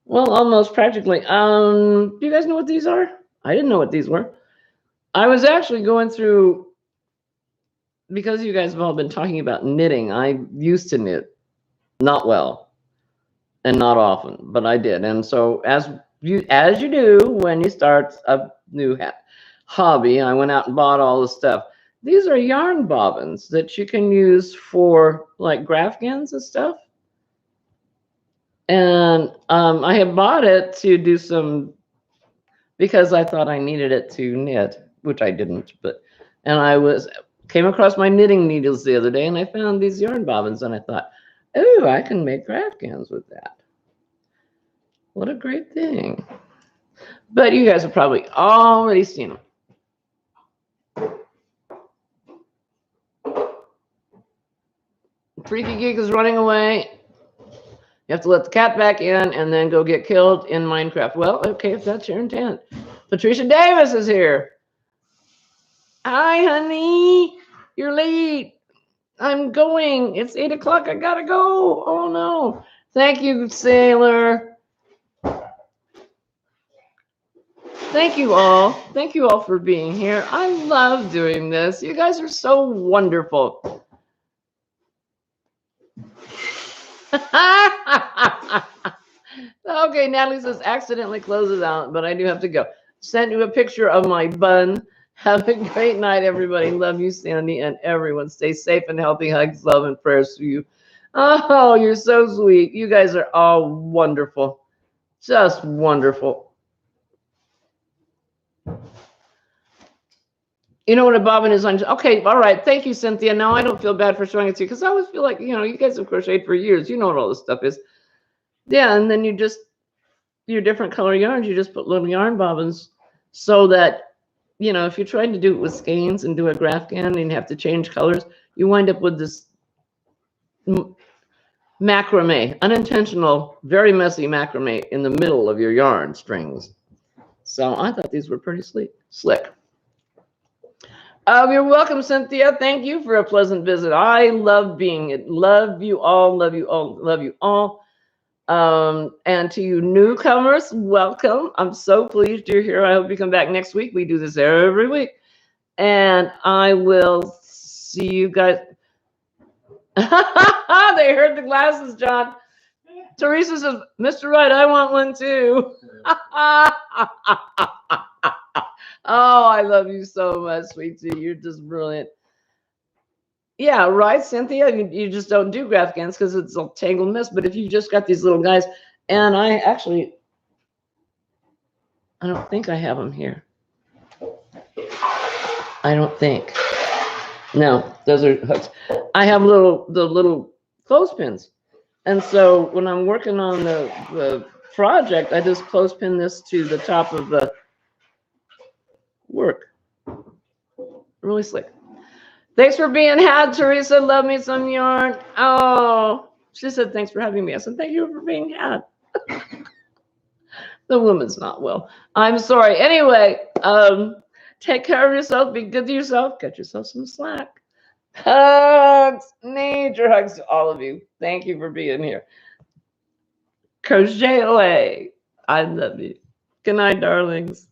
A: Well, almost practically. Do you guys know what these are? I didn't know what these were. I was actually going through, because you guys have all been talking about knitting. I used to knit, not well, and not often, but I did. And so as you do when you start a new hobby, I went out and bought all the stuff. These are yarn bobbins that you can use for like graphgans and stuff. And I had bought it to do some, because I thought I needed it to knit, which I didn't. And I came across my knitting needles the other day, and I found these yarn bobbins, and I thought, oh, I can make graphgans with that. What a great thing. But you guys have probably already seen them. Freaky Geek is running away. You have to let the cat back in and then go get killed in Minecraft. Well, okay, if that's your intent. Patricia Davis is here. Hi, honey. You're late. I'm going. It's 8 o'clock. I gotta go. Oh, no. Thank you, Sailor. Thank you all. Thank you all for being here. I love doing this. You guys are so wonderful. Okay, Natalie says accidentally closes out, but I do have to go. Send you a picture of my bun. Have a great night, everybody. Love you, Sandy, and everyone. Stay safe and healthy. Hugs, love, and prayers to you. Oh, you're so sweet. You guys are all wonderful. Just wonderful. You know what a bobbin is on? Okay, all right. Thank you, Cynthia. Now I don't feel bad for showing it to you because I always feel like, you guys have crocheted for years. You know what all this stuff is. Yeah, and then you just, your different color yarns, you just put little yarn bobbins so that, if you're trying to do it with skeins and do a graph gan and you have to change colors, you wind up with this macrame, unintentional, very messy macrame in the middle of your yarn strings. So I thought these were pretty slick. You're welcome, Cynthia. Thank you for a pleasant visit. I love being it. Love you all. Love you all. Love you all. And to you newcomers, welcome. I'm so pleased you're here. I hope you come back next week. We do this every week. And I will see you guys. They heard the glasses, John. Teresa says, Mr. Wright, I want one too. Oh, I love you so much, sweetie. You're just brilliant. Yeah, right, Cynthia? You just don't do graph gans because it's a tangled mess. But if you just got these little guys, and I don't think I have them here. I don't think. No, those are hooks. I have the little clothespins. And so when I'm working on the project, I just clothespin this to the top of the work. Really slick. Thanks for being had, Teresa. Love me some yarn. Oh, she said, thanks for having me. I said, thank you for being had. The woman's not well. I'm sorry. Anyway, take care of yourself. Be good to yourself. Get yourself some slack. Hugs. Major hugs to all of you. Thank you for being here. Crochet away. I love you. Good night, darlings.